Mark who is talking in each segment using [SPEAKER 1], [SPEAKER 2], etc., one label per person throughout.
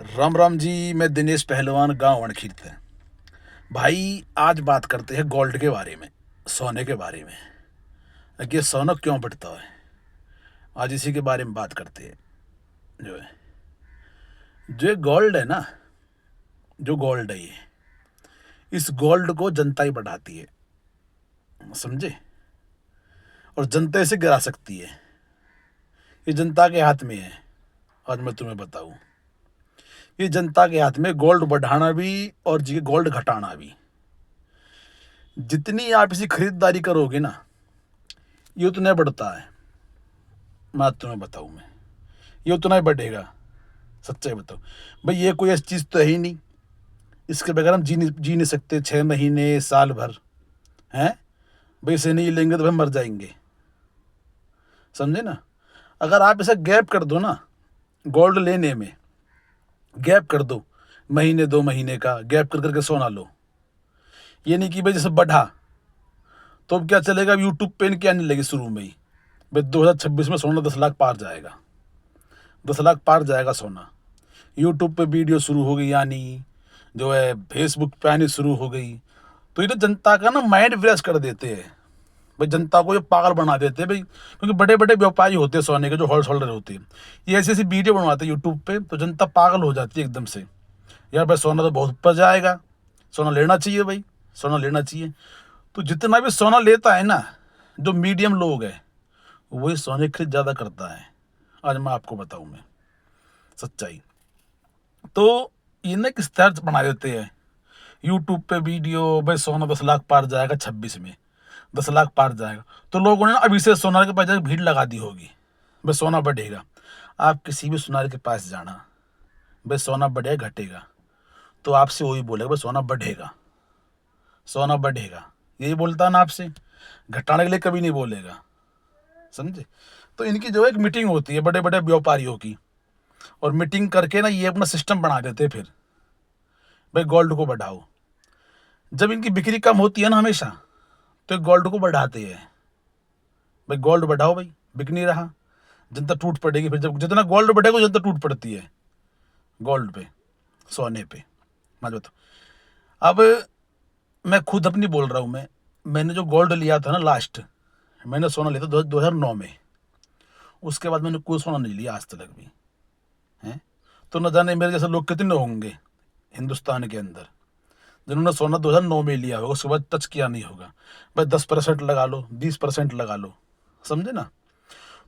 [SPEAKER 1] राम राम जी। मैं दिनेश पहलवान, गांव अणखीर। भाई आज बात करते हैं गोल्ड के बारे में, सोने के बारे में, कि ये सोना क्यों बढ़ता है। आज इसी के बारे में बात करते हैं। जो है जो ये गोल्ड है ना, जो गोल्ड है ये, इस गोल्ड को जनता ही बढ़ाती है, समझे। और जनता इसे गिरा सकती है, ये जनता के हाथ में है। आज मैं तुम्हें बताऊं, ये जनता के हाथ में गोल्ड बढ़ाना भी और जी गोल्ड घटाना भी। जितनी आप इसी खरीदारी करोगे ना, ये उतना बढ़ता है। मैं तुम्हें बताऊं, मैं ये उतना ही बढ़ेगा। सच्चाई बताओ भाई, ये कोई ऐसी चीज़ तो है ही नहीं, इसके बगैर हम जी नहीं सकते 6 महीने साल भर। हैं भाई, इसे नहीं लेंगे तो भाई मर जाएंगे, समझे ना। अगर आप इसे गैप कर दो ना, गोल्ड लेने में गैप कर दो, महीने 2 महीने का गैप कर करके सोना लो। ये नहीं कि भाई जैसे बढ़ा तो अब क्या चलेगा, यूट्यूब पे इनकी आने लगी शुरू में ही। भाई 2026 में सोना 10 लाख पार जाएगा, 10 लाख पार जाएगा सोना। यूट्यूब पे वीडियो शुरू हो गई यानी, जो है फेसबुक पे आनी शुरू हो गई। तो ये तो जनता का ना माइंड फ्रेश कर देते हैं भाई, जनता को ये पागल बना देते हैं भाई। क्योंकि बड़े बड़े व्यापारी होते हैं सोने के, जो होलसेलर होते हैं, ये ऐसी ऐसी वीडियो बनवाते हैं यूट्यूब पे, तो जनता पागल हो जाती है एकदम से। यार भाई सोना तो बहुत ऊपर जाएगा, सोना लेना चाहिए भाई, सोना लेना चाहिए। तो जितना भी सोना लेता है ना, जो मीडियम लोग हैं, वही सोने की खरीद ज़्यादा करता है। आज मैं आपको बताऊं, मैं सच्चाई। तो ये ना किस तरह बना देते हैं यूट्यूब पे वीडियो, भाई सोना 10 लाख पार जाएगा 26 में, 10 लाख पार जाएगा। तो लोगों ने ना अभी से सोनार के पास जाकर भीड़ लगा दी होगी, भाई सोना बढ़ेगा। आप किसी भी सुनार के पास जाना, भाई सोना बढ़ेगा घटेगा, तो आपसे वही बोलेगा भाई सोना बढ़ेगा, सोना बढ़ेगा, यही बोलता है ना आपसे। घटाने के लिए कभी नहीं बोलेगा, समझे। तो इनकी जो है एक मीटिंग होती है बड़े बड़े व्यापारियों की, और मीटिंग करके ना ये अपना सिस्टम बना देते हैं फिर, भाई गोल्ड को बढ़ाओ। जब इनकी बिक्री कम होती है ना हमेशा, तो ये गोल्ड को बढ़ाते हैं। भाई गोल्ड बढ़ाओ, भाई बिक नहीं रहा, जनता टूट पड़ेगी। फिर जब जितना गोल्ड बढ़ेगा जनता टूट पड़ती है गोल्ड पे, सोने पे। मैं बताओ, अब मैं खुद अपनी बोल रहा हूँ। मैंने जो गोल्ड लिया था ना लास्ट, मैंने सोना लिया था 2009 में। उसके बाद मैंने कोई सोना नहीं लिया आज तक भी, हैं। तो न जाने मेरे जैसे लोग कितने होंगे हिंदुस्तान के अंदर जिन्होंने सोना 2009 में लिया होगा, उसके बाद टच किया नहीं होगा। भाई 10% लगा लो, 20% लगा लो, समझे ना।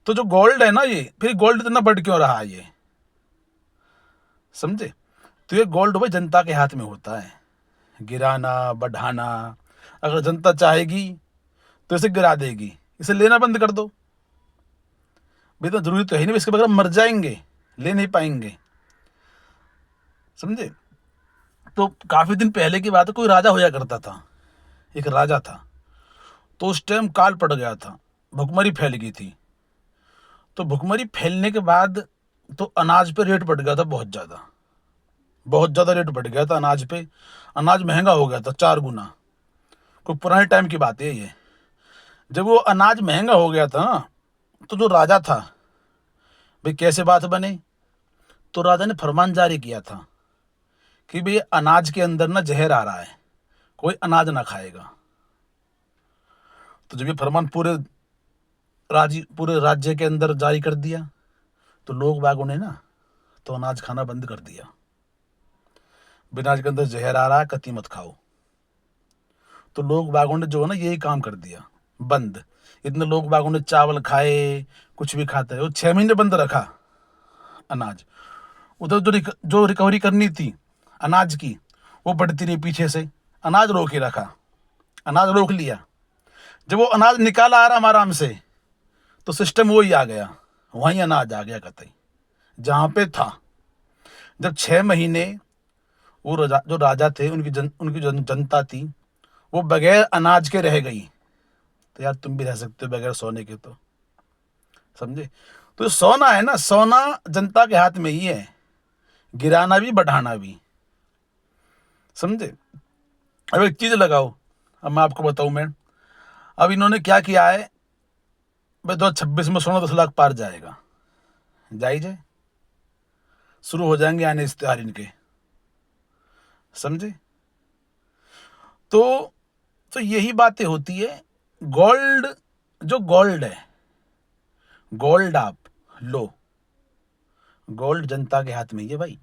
[SPEAKER 1] तो जो गोल्ड है ना, ये फिर गोल्ड इतना बढ़ क्यों रहा है ये, समझे। तो ये गोल्ड भाई जनता के हाथ में होता है, गिराना बढ़ाना। अगर जनता चाहेगी तो इसे गिरा देगी, इसे लेना बंद कर दो। भाई तो जरूरी तो है नहीं, इसके बगैर हम मर जाएंगे, ले नहीं पाएंगे, समझे। तो काफी दिन पहले की बात है, कोई राजा होया करता था, एक राजा था। तो उस टाइम काल पड़ गया था, भुखमरी फैल गई थी। तो भुखमरी फैलने के बाद तो अनाज पे रेट बढ़ गया था, बहुत ज़्यादा, बहुत ज़्यादा रेट बढ़ गया था अनाज पे। अनाज महंगा हो गया था 4 गुना। कोई पुराने टाइम की बात है ये। जब वो अनाज महंगा हो गया था ना, तो जो राजा था, भाई कैसे बात बने, तो राजा ने फरमान जारी किया था कि भाई अनाज के अंदर ना जहर आ रहा है, कोई अनाज ना खाएगा। तो जब ये फरमान पूरे राज्य के अंदर जारी कर दिया, तो लोग बागों ने ना तो अनाज खाना बंद कर दिया। अनाज के अंदर जहर आ रहा है, कतई मत खाओ। तो लोग बागों ने जो है ना यही काम कर दिया, बंद। इतने लोग बागों ने चावल खाए, कुछ भी खाते रहे। वो 6 महीने बंद रखा अनाज। उधर जो रिकवरी करनी थी अनाज की, वो बढ़ती रही पीछे से, अनाज रोक ही रखा, अनाज रोक लिया। जब वो अनाज निकाला आराम आराम से, तो सिस्टम वही आ गया, वहीं अनाज आ गया कतई जहाँ पे था। जब 6 महीने वो जो राजा थे, उनकी जनता थी, वो बगैर अनाज के रह गई। तो यार तुम भी रह सकते हो बगैर सोने के, तो समझे। तो सोना है ना, सोना जनता के हाथ में ही है, गिराना भी बढ़ाना भी, समझे। अब एक चीज लगाओ, अब मैं आपको बताऊं। मैं अब इन्होंने क्या किया है, भाई 2026 में सोना 10 लाख पार जाएगा, जाए। शुरू हो जाएंगे आने इश्तेहार इनके, समझे। तो यही बातें होती है। गोल्ड, जो गोल्ड है, गोल्ड आप लो, गोल्ड जनता के हाथ में ही है भाई,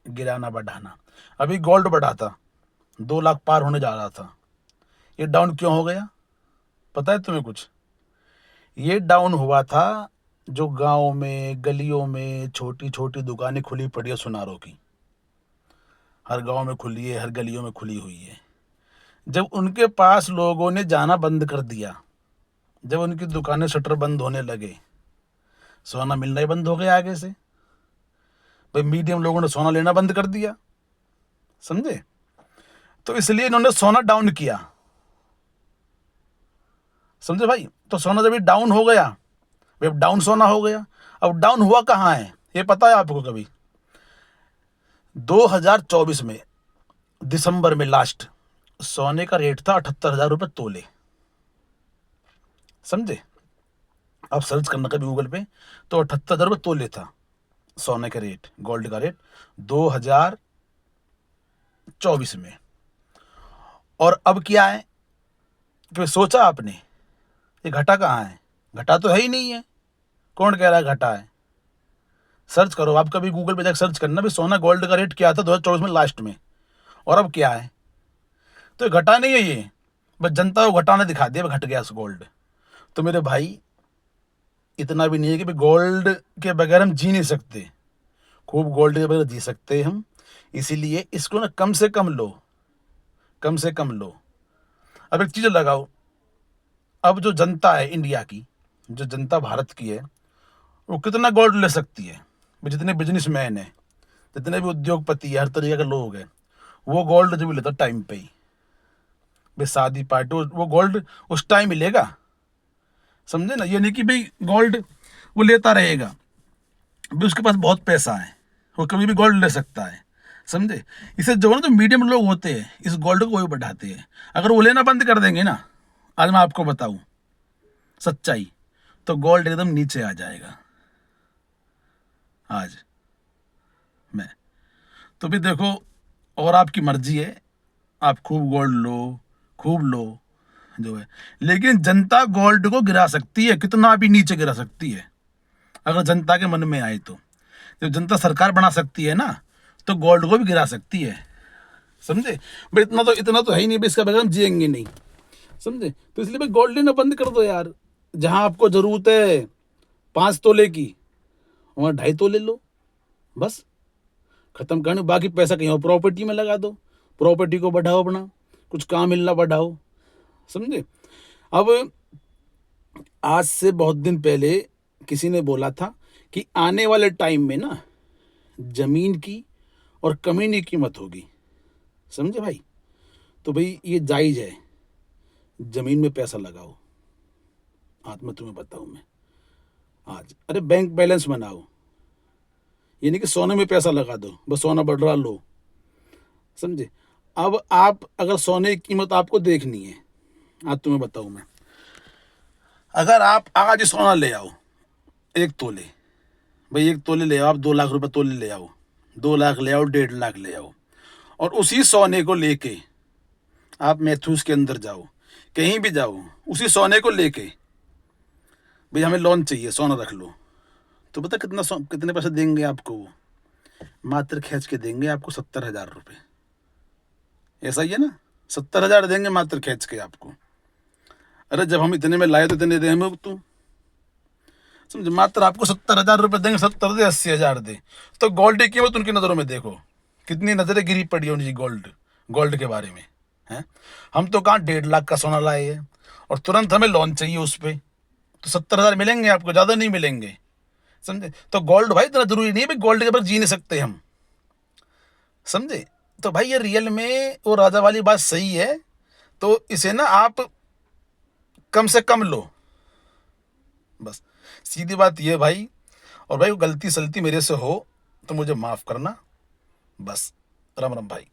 [SPEAKER 1] गिराना बढ़ाना। अभी गोल्ड बढ़ा था, 2 लाख पार होने जा रहा था, ये डाउन क्यों हो गया पता है तुम्हें कुछ? ये डाउन हुआ था, जो गांव में गलियों में छोटी छोटी दुकानें खुली पड़ी है सुनारों की, हर गांव में खुली है, हर गलियों में खुली हुई है। जब उनके पास लोगों ने जाना बंद कर दिया, जब उनकी दुकानें शटर बंद होने लगे, सोना मिलना ही बंद हो गया आगे से। भाई मीडियम लोगों ने सोना लेना बंद कर दिया, समझे। तो इसलिए इन्होंने सोना डाउन किया, समझे भाई। तो सोना जब ये डाउन हो गया, भाई अब डाउन सोना हो गया। अब डाउन हुआ कहाँ है ये पता है आपको? कभी 2024 में दिसंबर में लास्ट सोने का रेट था 78,000 रुपये तोले, समझे। आप सर्च करना कभी गूगल पे, तो 78,000 रुपये तोले था सोने का रेट, गोल्ड का रेट 2024 में। और अब क्या है कि सोचा आपने ये घटा कहाँ है? घटा तो है ही नहीं है। कौन कह रहा है घटा है? सर्च करो, आप कभी गूगल पे जाकर सर्च करना भी सोना गोल्ड का रेट क्या था 2024 में लास्ट में, और अब क्या है। तो ये घटा नहीं है, ये बस जनता को घटाने दिखा दिया घट गया गोल्ड। तो मेरे भाई इतना भी नहीं है कि गोल्ड के बगैर हम जी नहीं सकते, खूब गोल्ड के बगैर जी सकते हैं हम। इसीलिए इसको ना कम से कम लो, कम से कम लो। अब एक चीज़ लगाओ, अब जो जनता है इंडिया की, जो जनता भारत की है, वो कितना गोल्ड ले सकती है? जितने बिजनेसमैन हैं, जितने भी उद्योगपति है, हर तरीके के लोग हैं, वो गोल्ड जब लेता टाइम पे ही, भाई शादी पार्टी वो गोल्ड उस टाइम मिलेगा, समझे ना। ये नहीं कि भाई गोल्ड वो लेता रहेगा, भाई उसके पास बहुत पैसा है, वो कभी भी गोल्ड ले सकता है, समझे। इसे जो ना जो मीडियम लोग होते हैं इस गोल्ड को वही बढ़ाते हैं। अगर वो लेना बंद कर देंगे ना, आज मैं आपको बताऊं सच्चाई, तो गोल्ड एकदम नीचे आ जाएगा। आज मैं तो भी देखो, और आपकी मर्जी है, आप खूब गोल्ड लो, खूब लो जो है, लेकिन जनता गोल्ड को गिरा सकती है, कितना भी नीचे गिरा सकती है अगर जनता के मन में आए तो। जब जनता सरकार बना सकती है ना, तो गोल्ड को भी गिरा सकती है, समझे। भाई इतना तो है ही नहीं भाई, इसका बगैर हम जिएंगे नहीं, समझे। तो इसलिए भाई गोल्ड लेना बंद कर दो यार। जहां आपको जरूरत है 5 तोले की, वहां 2.5 तोले लो, बस खत्म करने। बाकी पैसा कहीं और प्रॉपर्टी में लगा दो, प्रॉपर्टी को बढ़ाओ, अपना कुछ काम मिलना बढ़ाओ, समझे। अब आज से बहुत दिन पहले किसी ने बोला था कि आने वाले टाइम में ना जमीन की और कमीनी की कीमत होगी, समझे भाई। तो भाई ये जायज़ है, जमीन में पैसा लगाओ। आज मैं तुम्हें बताऊं, मैं आज अरे बैंक बैलेंस बनाओ, ये नहीं कि सोने में पैसा लगा दो बस सोना बढ़ रहा लो, समझे। अब आप अगर सोने की कीमत आपको देखनी है, आज तुम्हें बताऊं मैं, अगर आप आज सोना ले आओ 1 तोले, भाई 1 तोले ले आओ आप, 2 लाख रुपए तोले ले आओ, 2 लाख ले आओ, 1.5 लाख ले आओ, और उसी सोने को लेके आप मैथ्यूस के अंदर जाओ, कहीं भी जाओ, उसी सोने को लेके भाई हमें लोन चाहिए सोना रख लो, तो पता कितने पैसे देंगे आपको? वो मात्र खींच के देंगे आपको 70,000 रुपये। ऐसा ही है ना, 70,000 देंगे मात्र खींच के आपको। अरे जब हम इतने में लाए तो इतने दे हमें तू, समझे। मात्र आपको 70,000 रुपये देंगे, 70 दे 80,000 दे। तो गोल्ड की कीमत उनकी नज़रों में देखो, कितनी नज़रें गिरी पड़ी है उनकी गोल्ड के बारे में, हैं। हम तो कहाँ 1.5 लाख का सोना लाए हैं, और तुरंत हमें लोन चाहिए उस पर, तो 70,000 मिलेंगे आपको, ज़्यादा नहीं मिलेंगे, समझे। तो गोल्ड भाई इतना जरूरी नहीं है भाई, गोल्ड के ऊपर जी नहीं सकते हम, समझे। तो भाई ये रियल में वो राजा वाली बात सही है, तो इसे ना आप कम से कम लो, बस सीधी बात ये भाई। और भाई गलती सलती मेरे से हो तो मुझे माफ़ करना, बस। राम राम भाई।